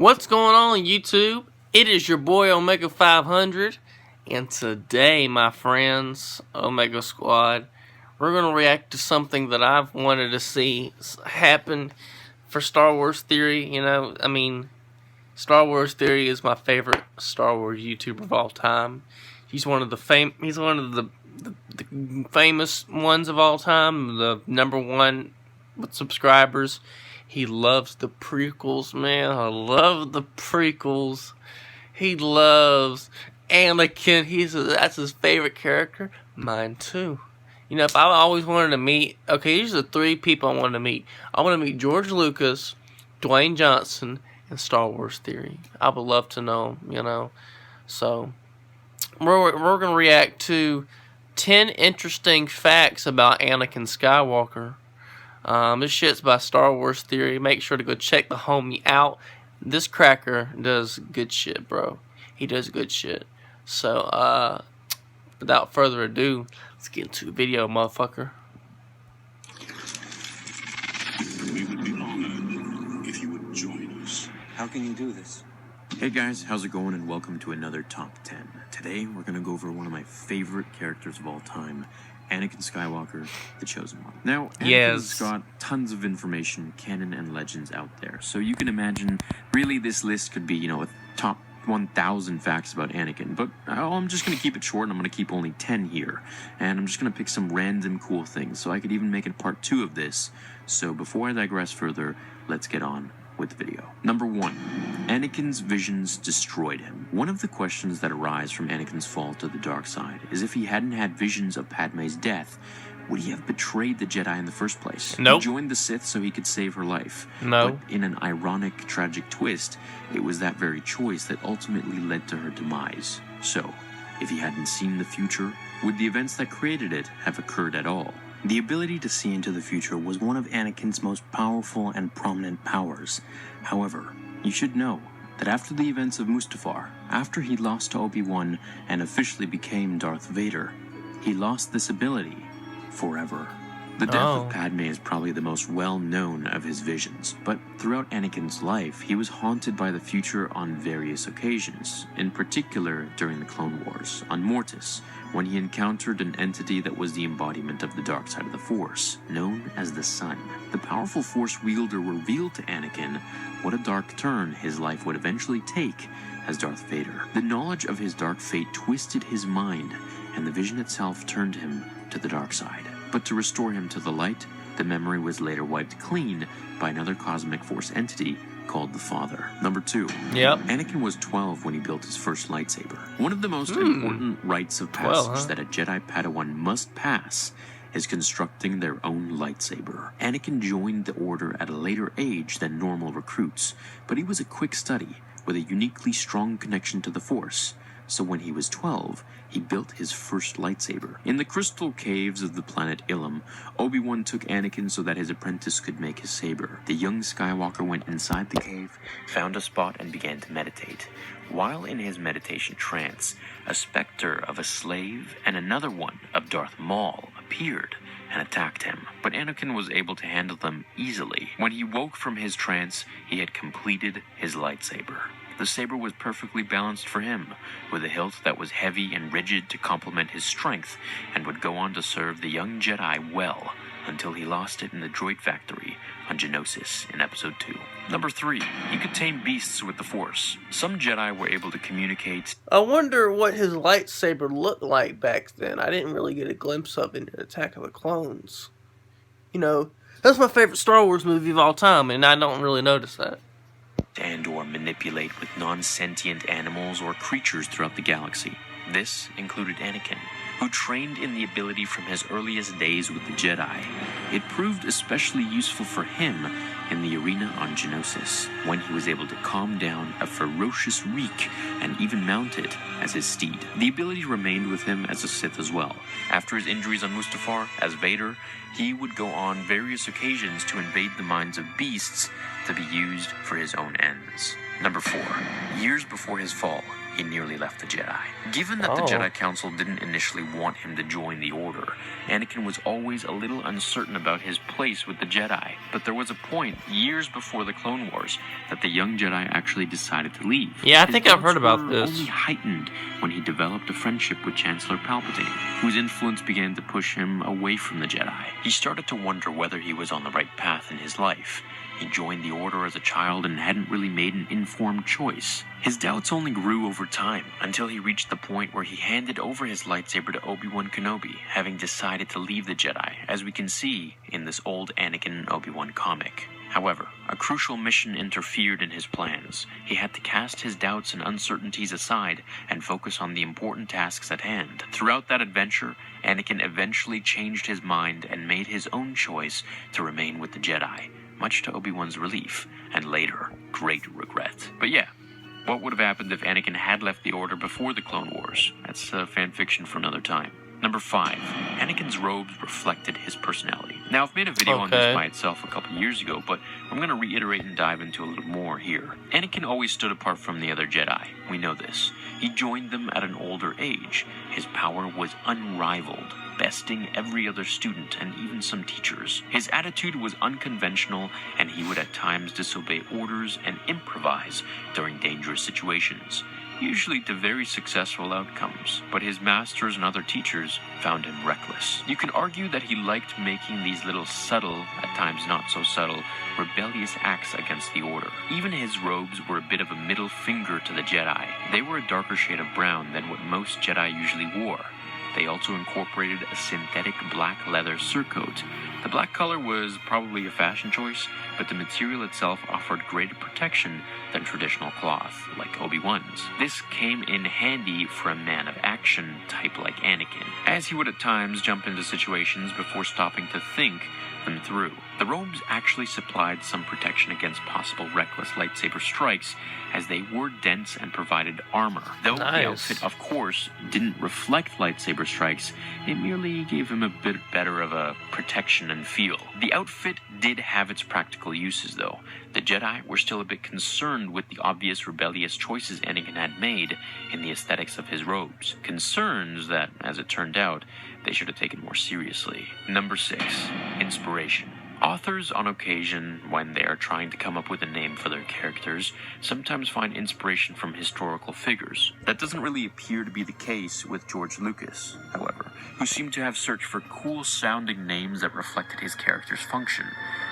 What's going on, YouTube? It is your boy Omega 500, and today, my friends, Omega Squad, we're going to react to something that I've wanted to see happen for Star Wars Theory. Star Wars Theory is my favorite Star Wars YouTuber of all time. He's one of the famous ones of all time, the number one with subscribers. He loves the prequels, man. I love the prequels. He loves Anakin. That's his favorite character. Mine too. If I always wanted to meet, these are the three people I wanted to meet. I want to meet George Lucas, Dwayne Johnson, and Star Wars Theory. I would love to know them, So, we're going to react to 10 interesting facts about Anakin Skywalker. This shit's by Star Wars Theory. Make sure to go check the homie out. This cracker does good shit, bro. He does good shit. So, without further ado, let's get into the video, motherfucker. We would be honored if you would join us. How can you do this? Hey guys, how's it going, and welcome to another Top 10. Today, we're going to go over one of my favorite characters of all time, Anakin Skywalker, the Chosen One. Now, Anakin's got tons of information, canon, and legends out there. So you can imagine, really, this list could be, a top 1,000 facts about Anakin. But I'm just going to keep it short, and I'm going to keep only 10 here. And I'm just going to pick some random cool things, so I could even make it part 2 of this. So before I digress further, let's get on with the video. Number 1. Anakin's visions destroyed him. One of the questions that arise from Anakin's fall to the dark side is if he hadn't had visions of Padme's death, would he have betrayed the Jedi in the first place? Nope. He joined the Sith so he could save her life. No. But in an ironic, tragic twist, it was that very choice that ultimately led to her demise. So, if he hadn't seen the future, would the events that created it have occurred at all? The ability to see into the future was one of Anakin's most powerful and prominent powers. However, you should know that after the events of Mustafar, after he lost to Obi-Wan and officially became Darth Vader, he lost this ability forever. The death of Padme is probably the most well-known of his visions, but throughout Anakin's life, he was haunted by the future on various occasions, in particular during the Clone Wars, on Mortis, when he encountered an entity that was the embodiment of the dark side of the Force, known as the Sun. The powerful Force wielder revealed to Anakin what a dark turn his life would eventually take as Darth Vader. The knowledge of his dark fate twisted his mind, and the vision itself turned him to the dark side. But to restore him to the light, the memory was later wiped clean by another cosmic force entity called the Father. Number 2. Yep. Anakin was 12 when he built his first lightsaber. One of the most important rites of passage that a Jedi Padawan must pass is constructing their own lightsaber. Anakin joined the Order at a later age than normal recruits, but he was a quick study with a uniquely strong connection to the Force. So when he was 12, he built his first lightsaber. In the crystal caves of the planet Ilum, Obi-Wan took Anakin so that his apprentice could make his saber. The young Skywalker went inside the cave, found a spot, and began to meditate. While in his meditation trance, a specter of a slave and another one of Darth Maul appeared and attacked him. But Anakin was able to handle them easily. When he woke from his trance, he had completed his lightsaber. The saber was perfectly balanced for him, with a hilt that was heavy and rigid to complement his strength, and would go on to serve the young Jedi well, until he lost it in the droid factory on Geonosis in Episode 2. Number 3. He could tame beasts with the Force. Some Jedi were able to communicate. I wonder what his lightsaber looked like back then. I didn't really get a glimpse of it in Attack of the Clones. That's my favorite Star Wars movie of all time, and I don't really notice that. And or manipulate with non-sentient animals or creatures throughout the galaxy. This included Anakin, who trained in the ability from his earliest days with the Jedi. It proved especially useful for him in the arena on Geonosis, when he was able to calm down a ferocious reek and even mount it as his steed. The ability remained with him as a Sith as well. After his injuries on Mustafar as Vader, he would go on various occasions to invade the minds of beasts to be used for his own ends. Number 4. Years before his fall, he nearly left the Jedi. Given that the Jedi Council didn't initially want him to join the Order, Anakin was always a little uncertain about his place with the Jedi, but there was a point years before the Clone Wars, that the young Jedi actually decided to leave. Yeah, I His think I've heard doubts about were this. only heightened when he developed a friendship with Chancellor Palpatine, whose influence began to push him away from the Jedi. He started to wonder whether he was on the right path in his life. He joined the Order as a child and hadn't really made an informed choice. His doubts only grew over time, until he reached the point where he handed over his lightsaber to Obi-Wan Kenobi, having decided to leave the Jedi, as we can see in this old Anakin and Obi-Wan comic. However, a crucial mission interfered in his plans. He had to cast his doubts and uncertainties aside and focus on the important tasks at hand. Throughout that adventure, Anakin eventually changed his mind and made his own choice to remain with the Jedi, much to Obi-Wan's relief, and later, great regret. But yeah, what would have happened if Anakin had left the Order before the Clone Wars? That's fan fiction for another time. Number 5. Anakin's robes reflected his personality. Now, I've made a video on this by itself a couple years ago, but I'm going to reiterate and dive into a little more here. Anakin always stood apart from the other Jedi. We know this. He joined them at an older age. His power was unrivaled, besting every other student and even some teachers. His attitude was unconventional, and he would at times disobey orders and improvise during dangerous situations, usually to very successful outcomes, but his masters and other teachers found him reckless. You can argue that he liked making these little subtle, at times not so subtle, rebellious acts against the Order. Even his robes were a bit of a middle finger to the Jedi. They were a darker shade of brown than what most Jedi usually wore. They also incorporated a synthetic black leather surcoat. The black color was probably a fashion choice, but the material itself offered greater protection than traditional cloth, like Obi-Wan's. This came in handy for a man of action type like Anakin, as he would at times jump into situations before stopping to think them through. The robes actually supplied some protection against possible reckless lightsaber strikes, as they were dense and provided armor. Though the outfit, of course, didn't reflect lightsaber strikes, it merely gave him a bit better of a protection and feel. The outfit did have its practical uses, though. The Jedi were still a bit concerned with the obvious rebellious choices Anakin had made in the aesthetics of his robes. Concerns that, as it turned out, they should have taken more seriously. Number 6. Inspiration. Authors, on occasion, when they are trying to come up with a name for their characters, sometimes find inspiration from historical figures. That doesn't really appear to be the case with George Lucas, however, who seemed to have searched for cool-sounding names that reflected his character's function.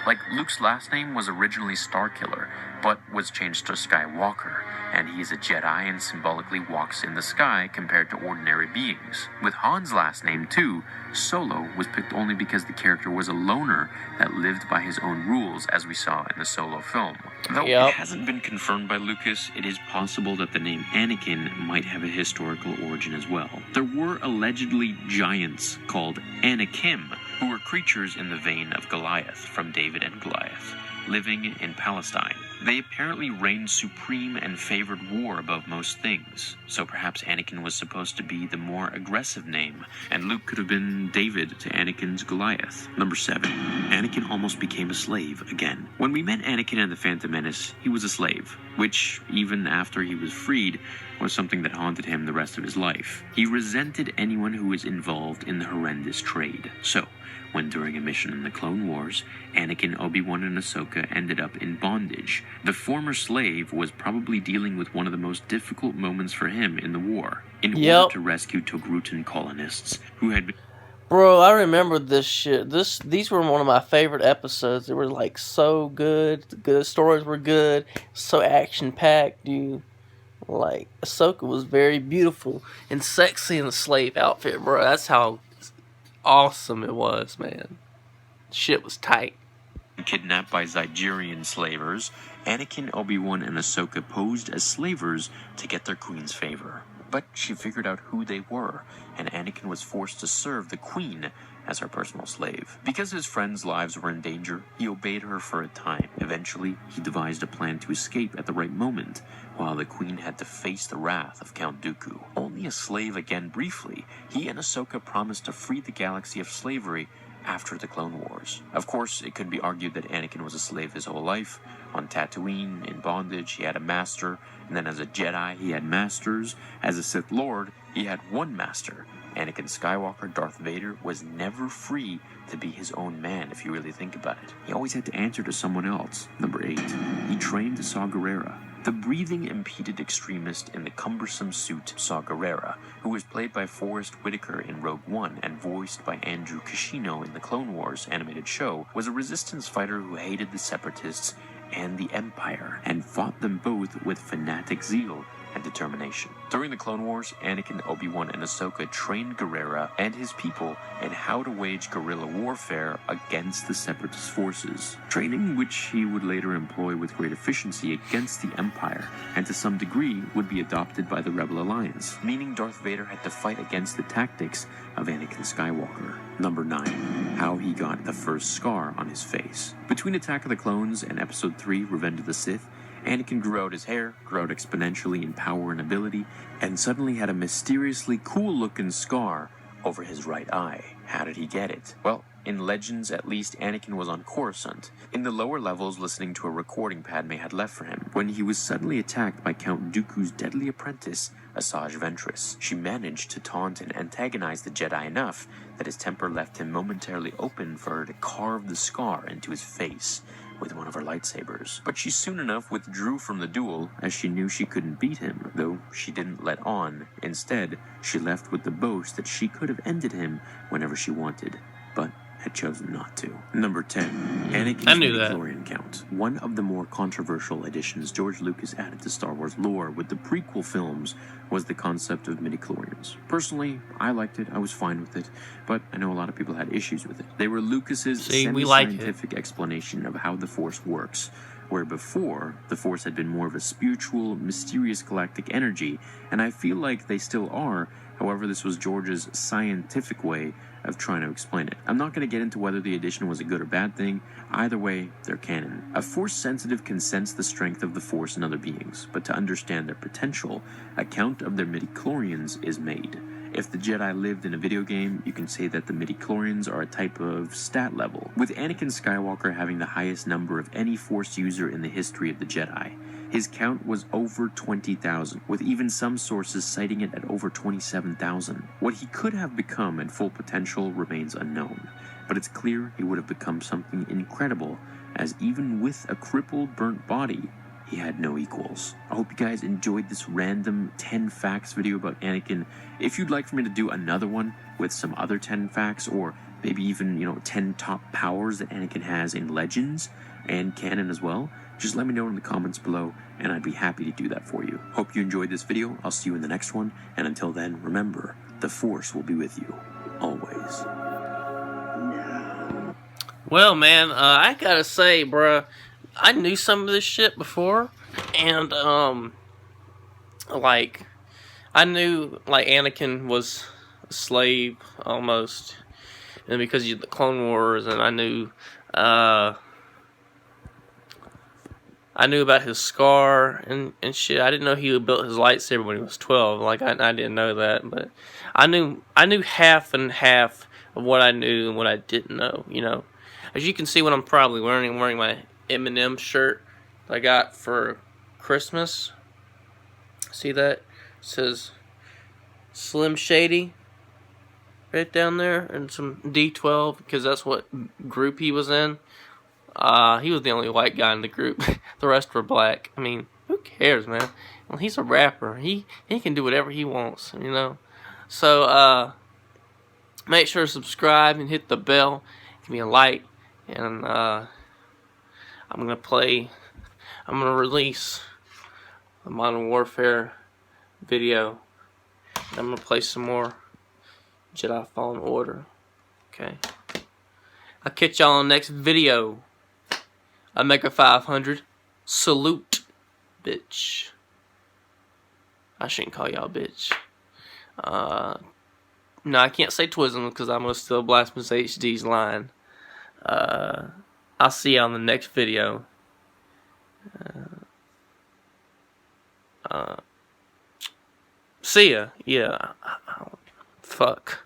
Like, Luke's last name was originally Starkiller, but was changed to Skywalker, and he is a Jedi and symbolically walks in the sky compared to ordinary beings. With Han's last name, too, Solo was picked only because the character was a loner that lived by his own rules, as we saw in the Solo film. Though it hasn't been confirmed by Lucas, it is possible that the name Anakin might have a historical origin as well. There were allegedly giants called Anakim, who were creatures in the vein of Goliath from David and Goliath, living in Palestine. They apparently reigned supreme and favored war above most things, so perhaps Anakin was supposed to be the more aggressive name, and Luke could have been David to Anakin's Goliath. Number 7. Anakin almost became a slave again. When we met Anakin in The Phantom Menace, he was a slave, which, even after he was freed, was something that haunted him the rest of his life. He resented anyone who was involved in the horrendous trade. So, when during a mission in the Clone Wars, Anakin, Obi-Wan, and Ahsoka ended up in bondage, the former slave was probably dealing with one of the most difficult moments for him in the war, in order to rescue Togrutan colonists who had been... Bro, I remember this shit. These were one of my favorite episodes. They were like so good. The stories were good. So action packed, dude. Like, Ahsoka was very beautiful and sexy in the slave outfit, bro. That's how awesome it was, man. Shit was tight. Kidnapped by Zygerian slavers, Anakin, Obi-Wan, and Ahsoka posed as slavers to get their queen's favor. But she figured out who they were, and Anakin was forced to serve the queen as her personal slave. Because his friends' lives were in danger, he obeyed her for a time. Eventually, he devised a plan to escape at the right moment, while the queen had to face the wrath of Count Dooku. Only a slave again briefly, he and Ahsoka promised to free the galaxy of slavery after the Clone Wars. Of course, it could be argued that Anakin was a slave his whole life. On Tatooine, in bondage, he had a master, and then as a Jedi, he had masters. As a Sith Lord, he had one master, Anakin Skywalker, Darth Vader, was never free to be his own man, if you really think about it. He always had to answer to someone else. Number 8. He trained Saw Gerrera. The breathing impeded extremist in the cumbersome suit Saw Gerrera, who was played by Forrest Whitaker in Rogue One and voiced by Andrew Kishino in the Clone Wars animated show, was a resistance fighter who hated the Separatists and the Empire, and fought them both with fanatic zeal and determination. During the Clone Wars, Anakin, Obi-Wan, and Ahsoka trained Gerrera and his people in how to wage guerrilla warfare against the Separatist forces, training which he would later employ with great efficiency against the Empire, and to some degree would be adopted by the Rebel Alliance, meaning Darth Vader had to fight against the tactics of Anakin Skywalker. Number 9. How he got the first scar on his face. Between Attack of the Clones and Episode 3, Revenge of the Sith, Anakin grew out his hair, grew out exponentially in power and ability, and suddenly had a mysteriously cool-looking scar over his right eye. How did he get it? Well, in Legends, at least, Anakin was on Coruscant, in the lower levels listening to a recording Padme had left for him, when he was suddenly attacked by Count Dooku's deadly apprentice, Asajj Ventress. She managed to taunt and antagonize the Jedi enough that his temper left him momentarily open for her to carve the scar into his face with one of her lightsabers. But she soon enough withdrew from the duel, as she knew she couldn't beat him, though she didn't let on. Instead, she left with the boast that she could have ended him whenever she wanted, but had chosen not to. Number 10. Anakin's midichlorian count. One of the more controversial additions George Lucas added to Star Wars lore with the prequel films was the concept of midichlorians. Personally, I liked it, I was fine with it, but I know a lot of people had issues with it. They were Lucas's semi-scientific explanation of how the Force works, where before, the Force had been more of a spiritual, mysterious galactic energy, and I feel like they still are. However, this was George's scientific way of trying to explain it. I'm not going to get into whether the addition was a good or bad thing. Either way, they're canon. A Force-sensitive can sense the strength of the Force in other beings, but to understand their potential, a count of their midichlorians is made. If the Jedi lived in a video game, you can say that the midichlorians are a type of stat level, with Anakin Skywalker having the highest number of any Force user in the history of the Jedi. His count was over 20,000, with even some sources citing it at over 27,000. What he could have become at full potential remains unknown, but it's clear he would have become something incredible, as even with a crippled, burnt body, he had no equals. I hope you guys enjoyed this random 10 facts video about Anakin. If you'd like for me to do another one with some other 10 facts, or maybe even, 10 top powers that Anakin has in Legends and canon as well, just let me know in the comments below, and I'd be happy to do that for you. Hope you enjoyed this video. I'll see you in the next one, and until then, remember, the Force will be with you, always. Well, man, I gotta say, bruh, I knew some of this shit before, and, I knew, Anakin was a slave, almost, and because of the Clone Wars, and I knew about his scar and shit. I didn't know he built his lightsaber when he was 12. I didn't know that, but I knew half and half of what I knew and what I didn't know. As you can see, what I'm probably wearing, I'm wearing my Eminem shirt I got for Christmas. See that? It says Slim Shady right down there, and some D12, because that's what group he was in. He was the only white guy in the group. The rest were black. I mean, who cares, man? Well, he's a rapper. He can do whatever he wants, So, make sure to subscribe and hit the bell. Give me a like. And, I'm gonna release the Modern Warfare video. I'm gonna play some more Jedi Fallen Order. Okay. I'll catch y'all on the next video. Omega 500. Salute, bitch. I shouldn't call y'all bitch. No, I can't say Twism because I'm gonna steal Blasphemous HD's line. I'll see y'all in the next video. See ya. Yeah. Fuck.